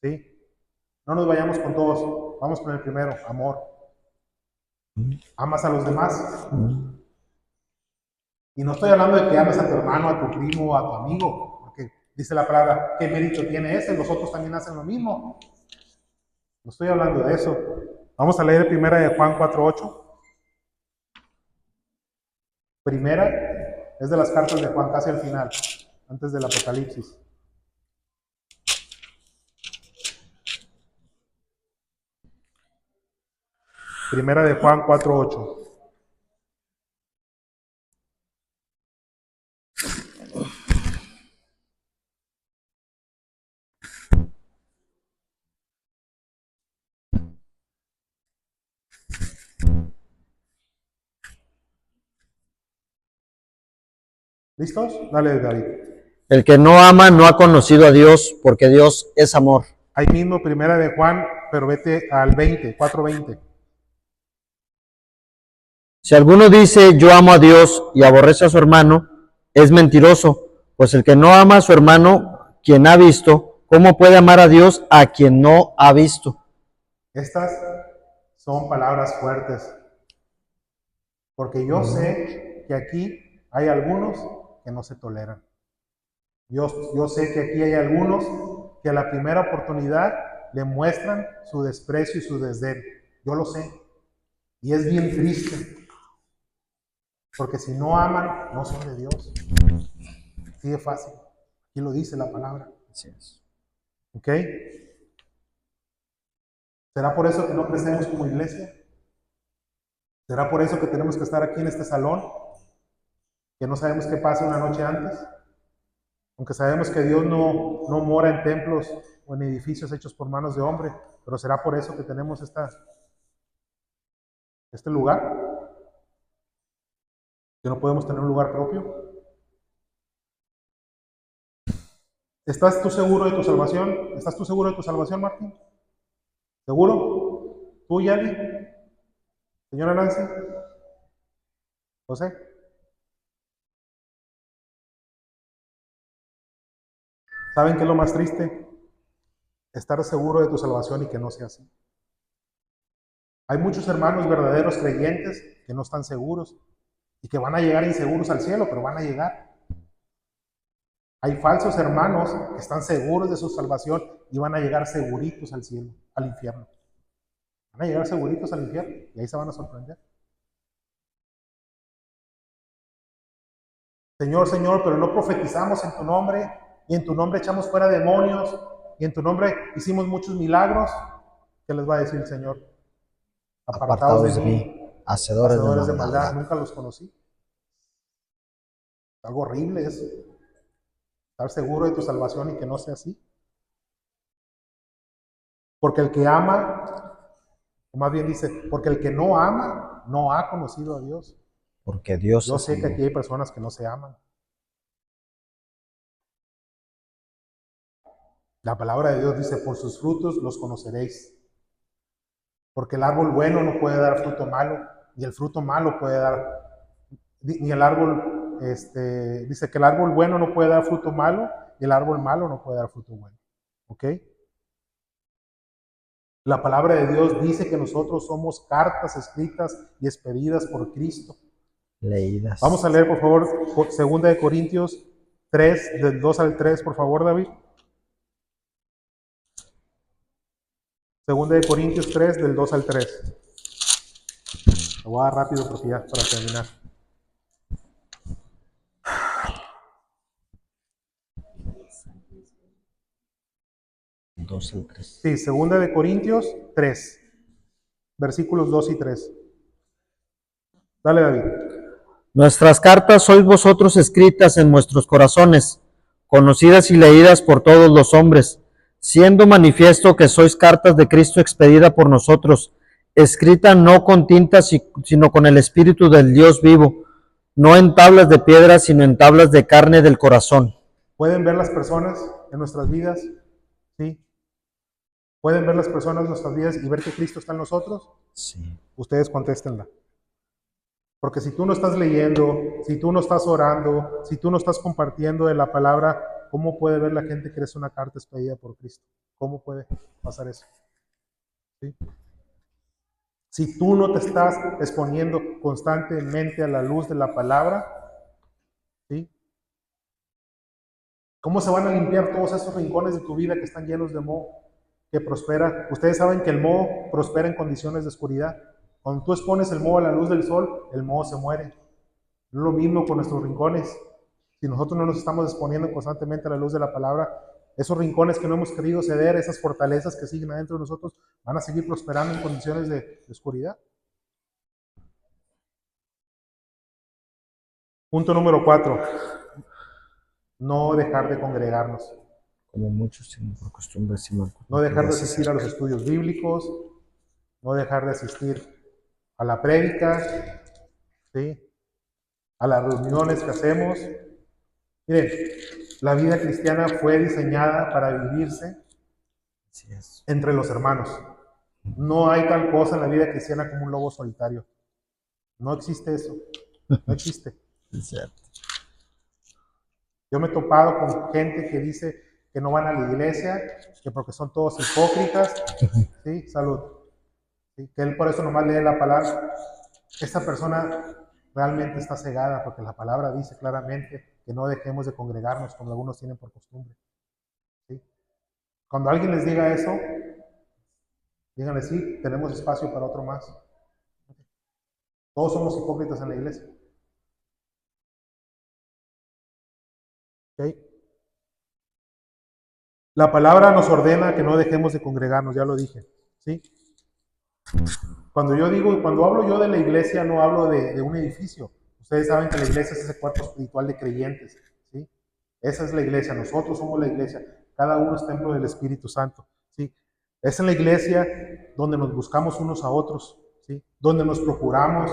A: ¿Sí? No nos vayamos con todos. Vamos con el primero, amor. ¿Amas a los demás? Y no estoy hablando de que ames a tu hermano, a tu primo, a tu amigo, porque dice la palabra, ¿qué mérito tiene ese? Los otros también hacen lo mismo. No estoy hablando de eso. Vamos a leer primera de Juan 4:8. Primera es de las cartas de Juan, casi al final, antes del Apocalipsis. Primera de Juan 4:8. ¿Listos? Dale, David.
B: El que no ama no ha conocido a Dios, porque Dios es amor.
A: Ahí mismo, primera de Juan, pero vete al 20, 4:20.
B: Si alguno dice yo amo a Dios y aborrece a su hermano, es mentiroso, pues el que no ama a su hermano, quien ha visto, ¿cómo puede amar a Dios a quien no ha visto?
A: Estas son palabras fuertes, porque yo sé que aquí hay algunos que no se toleran. Yo sé que aquí hay algunos que a la primera oportunidad le muestran su desprecio y su desdén. Yo lo sé. Y es bien triste, porque si no aman, no son de Dios. Así de fácil. Aquí lo dice la palabra.
B: Así es.
A: ¿Ok? ¿Será por eso que no crecemos como iglesia? ¿Será por eso que tenemos que estar aquí en este salón? Que no sabemos qué pasa una noche antes. Aunque sabemos que Dios no mora en templos o en edificios hechos por manos de hombre, pero ¿será por eso que tenemos este lugar? ¿Que no podemos tener un lugar propio? ¿Estás tú seguro de tu salvación? ¿Estás tú seguro de tu salvación, Martín? ¿Seguro? ¿Tú, Yali? ¿Señora Nancy? ¿José? ¿Saben qué es lo más triste? Estar seguro de tu salvación y que no sea así. Hay muchos hermanos verdaderos creyentes que no están seguros y que van a llegar inseguros al cielo, pero van a llegar. Hay falsos hermanos que están seguros de su salvación y van a llegar seguritos al cielo, al infierno. Van a llegar seguritos al infierno y ahí se van a sorprender. Señor, Señor, pero no profetizamos en tu nombre y en tu nombre echamos fuera demonios y en tu nombre hicimos muchos milagros. ¿Qué les va a decir el Señor? Apartados de mí, hacedores de maldad. Nunca los conocí. Algo horrible eso. Estar seguro de tu salvación y que no sea así. Porque el que ama, o más bien dice, porque el que no ama, no ha conocido a Dios.
B: Porque Dios
A: Yo
B: es
A: sé que
B: amor.
A: aquí hay personas que no se aman. La palabra de Dios dice, por sus frutos los conoceréis. Porque el árbol bueno no puede dar fruto malo, ni el fruto malo puede dar, ni el árbol, dice que el árbol bueno no puede dar fruto malo, y el árbol malo no puede dar fruto bueno. ¿Ok? La palabra de Dios dice que nosotros somos cartas escritas y expedidas por Cristo.
B: Leídas.
A: Vamos a leer, por favor, 2 Corintios 3, del 2 al 3, por favor, David. 2 Corintios 3, del 2 al 3. Lo voy a dar rápido porque ya para terminar.
B: Dos al 3.
A: Sí, 2 Corintios 3, versículos 2 y 3. Dale, David.
B: Nuestras cartas sois vosotros escritas en vuestros corazones, conocidas y leídas por todos los hombres, siendo manifiesto que sois cartas de Cristo expedida por nosotros, escrita no con tintas, sino con el Espíritu del Dios vivo, no en tablas de piedra, sino en tablas de carne del corazón.
A: ¿Pueden ver las personas en nuestras vidas? Sí. ¿Pueden ver las personas en nuestras vidas y ver que Cristo está en nosotros?
B: Sí.
A: Ustedes contéstenla. Porque si tú no estás leyendo, si tú no estás orando, si tú no estás compartiendo de la palabra, ¿cómo puede ver la gente que eres una carta expedida por Cristo? ¿Cómo puede pasar eso? ¿Sí? Si tú no te estás exponiendo constantemente a la luz de la palabra, ¿sí? ¿Cómo se van a limpiar todos esos rincones de tu vida que están llenos de moho, que prospera? Ustedes saben que el moho prospera en condiciones de oscuridad. Cuando tú expones el moho a la luz del sol, el moho se muere. No es lo mismo con nuestros rincones. Si nosotros no nos estamos exponiendo constantemente a la luz de la palabra, esos rincones que no hemos querido ceder, esas fortalezas que siguen adentro de nosotros, van a seguir prosperando en condiciones de oscuridad. Punto número 4. No dejar de congregarnos.
B: Como muchos tienen por costumbre,
A: No dejar de asistir a los estudios bíblicos, no dejar de asistir a la prédica, ¿sí? A las reuniones que hacemos, Miren, la vida cristiana fue diseñada para vivirse
B: Así es.
A: entre los hermanos. No hay tal cosa en la vida cristiana como un lobo solitario. No existe eso. No existe.
B: Es cierto.
A: Yo me he topado con gente que dice que no van a la iglesia, que porque son todos hipócritas. ¿Sí? Salud. ¿Sí? Que él por eso nomás lee la palabra. Esta persona realmente está cegada porque la palabra dice claramente que no dejemos de congregarnos como algunos tienen por costumbre. ¿Sí? Cuando alguien les diga eso, díganle, sí, tenemos espacio para otro más. Todos somos hipócritas en la iglesia. ¿Okay? La palabra nos ordena que no dejemos de congregarnos, ya lo dije. ¿Sí? Cuando hablo yo de la iglesia, no hablo de un edificio. Ustedes saben que la iglesia es ese cuerpo espiritual de creyentes. ¿Sí? Esa es la iglesia, nosotros somos la iglesia. Cada uno es templo del Espíritu Santo. ¿Sí? Es en la iglesia donde nos buscamos unos a otros, ¿sí? Donde nos procuramos,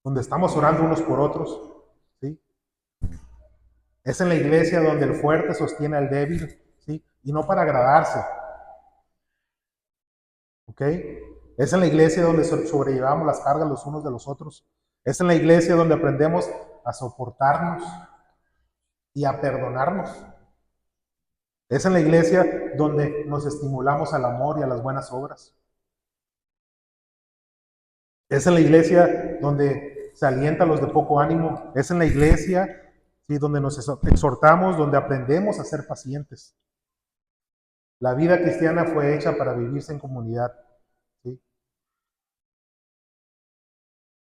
A: donde estamos orando unos por otros. ¿Sí? Es en la iglesia donde el fuerte sostiene al débil, ¿sí? Y no para agradarse. ¿Ok? Es en la iglesia donde sobrellevamos las cargas los unos de los otros. Es en la iglesia donde aprendemos a soportarnos y a perdonarnos. Es en la iglesia donde nos estimulamos al amor y a las buenas obras. Es en la iglesia donde se alienta a los de poco ánimo. Es en la iglesia, ¿sí?, donde nos exhortamos, donde aprendemos a ser pacientes. La vida cristiana fue hecha para vivirse en comunidad. ¿Sí?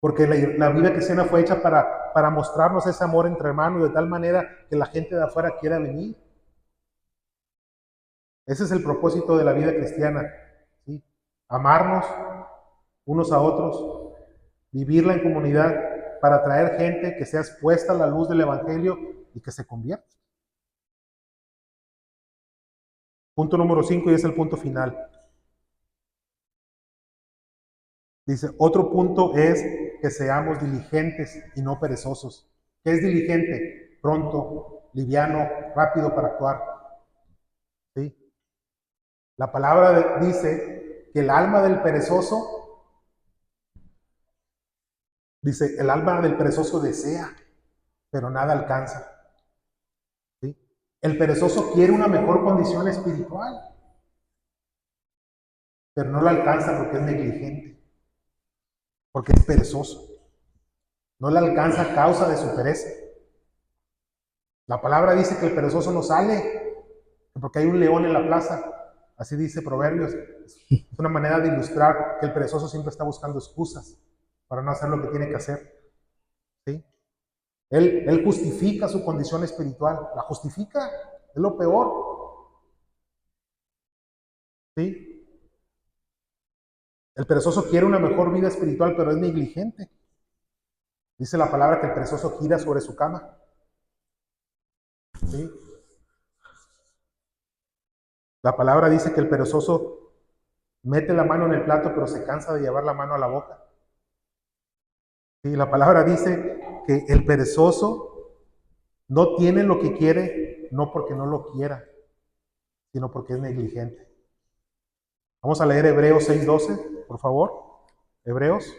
A: Porque la vida cristiana fue hecha para mostrarnos ese amor entre hermanos de tal manera que la gente de afuera quiera venir. Ese es el propósito de la vida cristiana. ¿Sí? Amarnos unos a otros, vivirla en comunidad para atraer gente que sea expuesta a la luz del Evangelio y que se convierta. Punto número 5 y es el punto final. Dice, otro punto es que seamos diligentes y no perezosos. ¿Qué es diligente? Pronto, liviano, rápido para actuar. ¿Sí? La palabra dice que el alma del perezoso, dice, el alma del perezoso desea, pero nada alcanza. ¿Sí? El perezoso quiere una mejor condición espiritual, pero no la alcanza porque es negligente, porque es perezoso. No la alcanza a causa de su pereza. La palabra dice que el perezoso no sale, porque hay un león en la plaza. Así dice Proverbios. Es una manera de ilustrar que el perezoso siempre está buscando excusas para no hacer lo que tiene que hacer. ¿Sí? Él justifica su condición espiritual. La justifica. Es lo peor. ¿Sí? El perezoso quiere una mejor vida espiritual, pero es negligente. Dice la palabra que el perezoso gira sobre su cama. ¿Sí? La palabra dice que el perezoso mete la mano en el plato, pero se cansa de llevar la mano a la boca. ¿Sí? La palabra dice que el perezoso no tiene lo que quiere, no porque no lo quiera, sino porque es negligente. Vamos a leer Hebreos 6:12, por favor. Hebreos.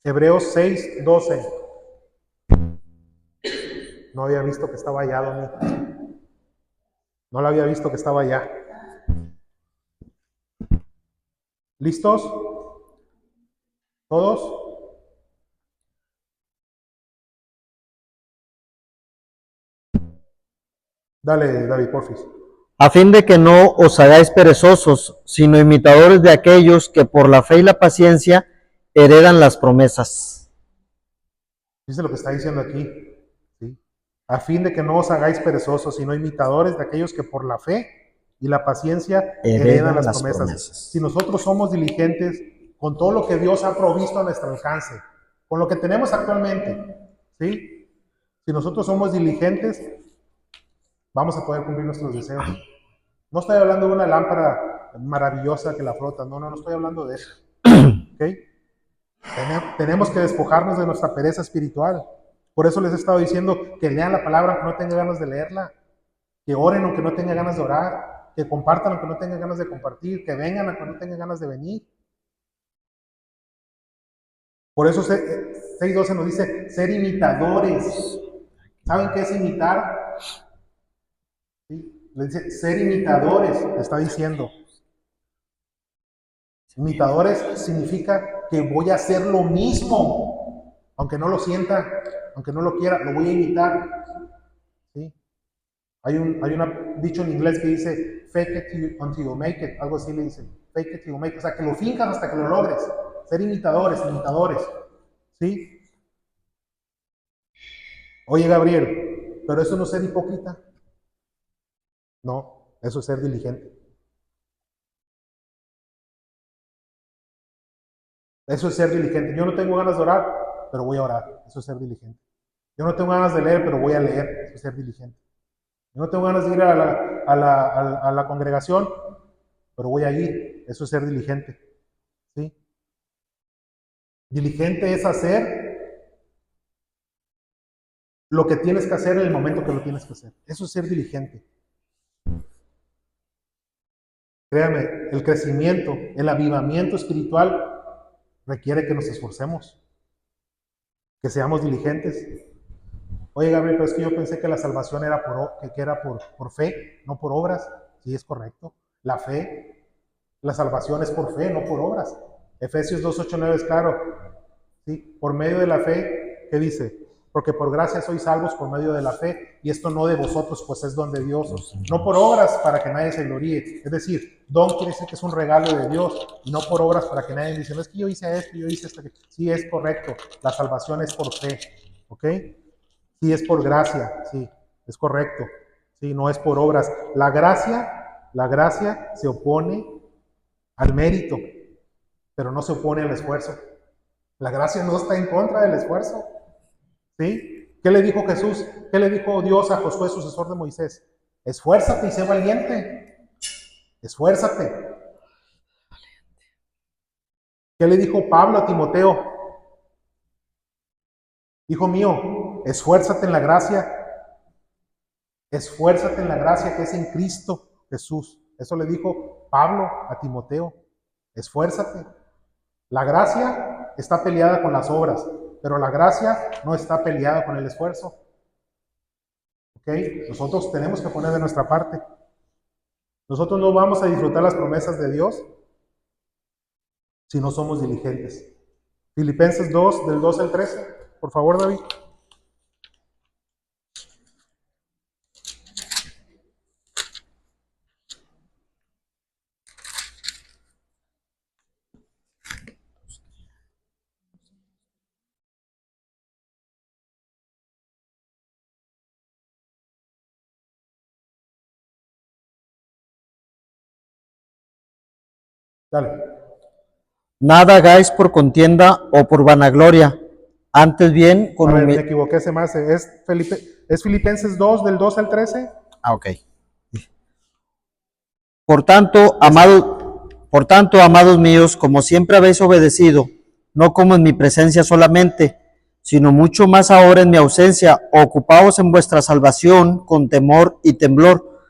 A: Hebreos 6:12. No había visto que estaba allá, Domi. No lo había visto que estaba allá. ¿Listos? ¿Todos? Dale, David, porfis.
B: A fin de que no os hagáis perezosos, sino imitadores de aquellos que por la fe y la paciencia heredan las promesas.
A: Dice lo que está diciendo aquí. ¿Sí? A fin de que no os hagáis perezosos, sino imitadores de aquellos que por la fe y la paciencia heredan las promesas. Si nosotros somos diligentes con todo lo que Dios ha provisto a nuestro alcance, con lo que tenemos actualmente, ¿sí? Si nosotros somos diligentes, vamos a poder cumplir nuestros deseos. No estoy hablando de una lámpara maravillosa que la frota, no estoy hablando de eso. ¿Okay? Tenemos que despojarnos de nuestra pereza espiritual. Por eso les he estado diciendo que lean la palabra aunque no tengan ganas de leerla, que oren aunque no tengan ganas de orar, que compartan aunque no tengan ganas de compartir, que vengan aunque no tengan ganas de venir. Por eso 6:12 nos dice ser imitadores. ¿Saben qué es imitar? ¿Sí? Le dice ser imitadores, le está diciendo. Imitadores significa que voy a hacer lo mismo, aunque no lo sienta, aunque no lo quiera, lo voy a imitar. ¿Sí? Hay un dicho en inglés que dice fake it until you make it, algo así le dicen, fake it till you make it, o sea, que lo finjas hasta que lo logres. Ser imitadores, imitadores. ¿Sí? Oye, Gabriel, pero eso no es ser hipócrita. No, eso es ser diligente. Eso es ser diligente. Yo no tengo ganas de orar, pero voy a orar. Eso es ser diligente. Yo no tengo ganas de leer, pero voy a leer. Eso es ser diligente. Yo no tengo ganas de ir a la congregación, pero voy a ir. Eso es ser diligente. ¿Sí? Diligente es hacer lo que tienes que hacer en el momento que lo tienes que hacer. Eso es ser diligente. Créame, el crecimiento, el avivamiento espiritual requiere que nos esforcemos, que seamos diligentes. Oye, Gabriel, pero es que yo pensé que la salvación era por fe, no por obras. Sí, es correcto. La fe, la salvación es por fe, no por obras. Efesios 2:8-9 es claro. ¿Sí? Por medio de la fe, ¿qué dice? Porque por gracia sois salvos por medio de la fe, y esto no de vosotros, pues es don de Dios, no por obras para que nadie se gloríe. Es decir, don quiere decir que es un regalo de Dios, y no por obras para que nadie dice, no es que yo hice esto, yo hice esto. Sí, es correcto, la salvación es por fe, ¿ok? Sí, es por gracia, sí, es correcto, sí, no es por obras. La gracia se opone al mérito, pero no se opone al esfuerzo. La gracia no está en contra del esfuerzo. ¿Sí? ¿Qué le dijo Jesús? ¿Qué le dijo Dios a Josué, sucesor de Moisés? Esfuérzate y sé valiente. Esfuérzate. ¿Qué le dijo Pablo a Timoteo? Hijo mío, esfuérzate en la gracia. Esfuérzate en la gracia que es en Cristo Jesús. Eso le dijo Pablo a Timoteo. Esfuérzate. La gracia está peleada con las obras, pero la gracia no está peleada con el esfuerzo. ¿Ok? Nosotros tenemos que poner de nuestra parte. Nosotros no vamos a disfrutar las promesas de Dios si no somos diligentes. Filipenses 2, del 12 al 13. Por favor, David. Dale.
B: Nada hagáis por contienda o por vanagloria, antes bien con
A: me equivoqué, se me hace. ¿Es Filipenses 2, del 12 al 13?
B: ok. Por tanto, amados míos, como siempre habéis obedecido, no como en mi presencia solamente, sino mucho más ahora en mi ausencia, ocupaos en vuestra salvación con temor y temblor,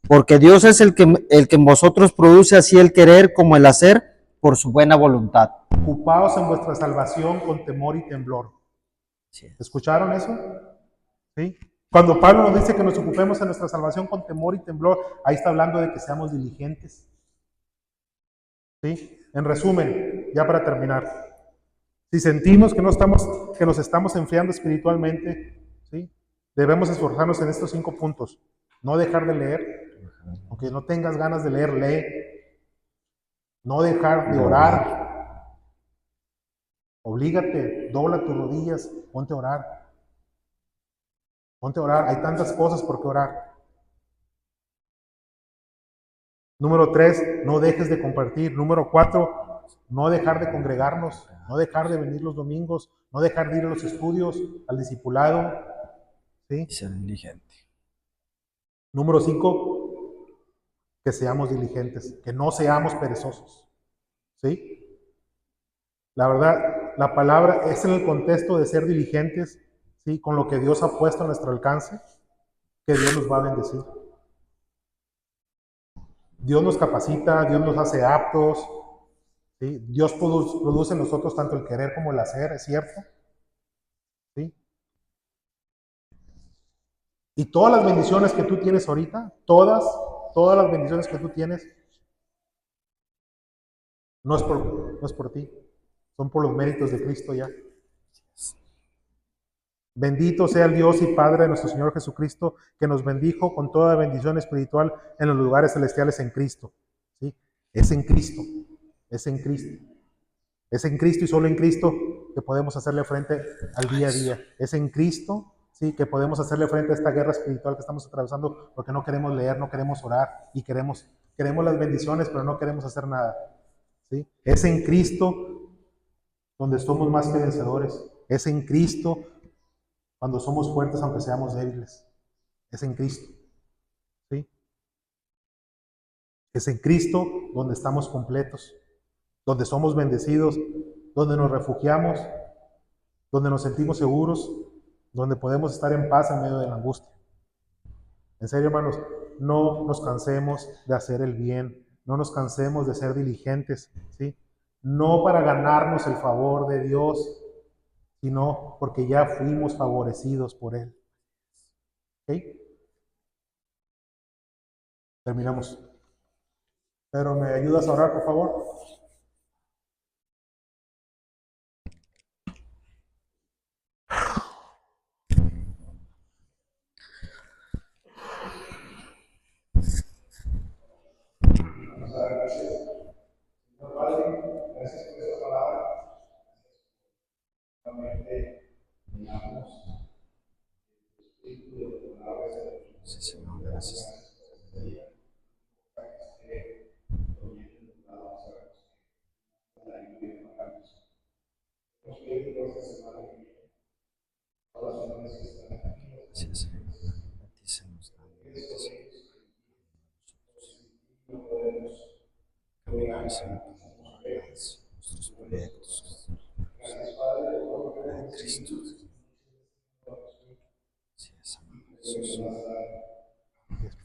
B: porque Dios es el que en vosotros produce así el querer como el hacer por su buena voluntad.
A: Ocupaos en vuestra salvación con temor y temblor. ¿Escucharon eso? ¿Sí? Cuando Pablo nos dice que nos ocupemos en nuestra salvación con temor y temblor, ahí está hablando de que seamos diligentes. ¿Sí? En resumen, ya para terminar, si sentimos que nos estamos enfriando espiritualmente, ¿sí? Debemos esforzarnos en estos 5 puntos. No dejar de leer, aunque no tengas ganas de leer, lee. No dejar de orar. Oblígate, dobla tus rodillas, ponte a orar. Ponte a orar, hay tantas cosas por qué orar. Número 3, no dejes de compartir. Número 4, no dejar de congregarnos, no dejar de venir los domingos, no dejar de ir a los estudios, al discipulado. ¿Sí?
B: Ser diligente.
A: Número 5, que seamos diligentes, que no seamos perezosos. ¿Sí? La verdad, la palabra es en el contexto de ser diligentes, ¿sí? Con lo que Dios ha puesto a nuestro alcance, que Dios nos va a bendecir. Dios nos capacita, Dios nos hace aptos, ¿sí? Dios produce en nosotros tanto el querer como el hacer, ¿es cierto? ¿Sí? Y todas las bendiciones que tú tienes ahorita, todas las bendiciones que tú tienes, no es por ti, son por los méritos de Cristo ya. Bendito sea el Dios y Padre de nuestro Señor Jesucristo, que nos bendijo con toda bendición espiritual en los lugares celestiales en Cristo. ¿Sí? Es en Cristo, es en Cristo. Es en Cristo y solo en Cristo que podemos hacerle frente al día a día. Es en Cristo, sí, que podemos hacerle frente a esta guerra espiritual que estamos atravesando, porque no queremos leer, no queremos orar y queremos las bendiciones, pero no queremos hacer nada. ¿Sí? Es en Cristo donde somos más que vencedores. Es en Cristo cuando somos fuertes aunque seamos débiles. Es en Cristo. ¿Sí? Es en Cristo donde estamos completos, donde somos bendecidos, donde nos refugiamos, donde nos sentimos seguros, donde podemos estar en paz en medio de la angustia. En serio, hermanos, no nos cansemos de hacer el bien, no nos cansemos de ser diligentes, ¿sí? No para ganarnos el favor de Dios, sino porque ya fuimos favorecidos por Él. ¿Ok? Terminamos. Pero ¿me ayudas a orar, por favor? Vamos a dar gracias. Señor Padre, gracias por esta palabra. Realmente miramos el espíritu de tu palabra. Sí, Señor, gracias.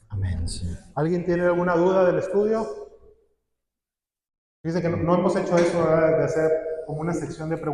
A: Amén. ¿Alguien tiene alguna duda del estudio? Dice que no hemos hecho eso, ¿verdad? De hacer como una sección de preguntas.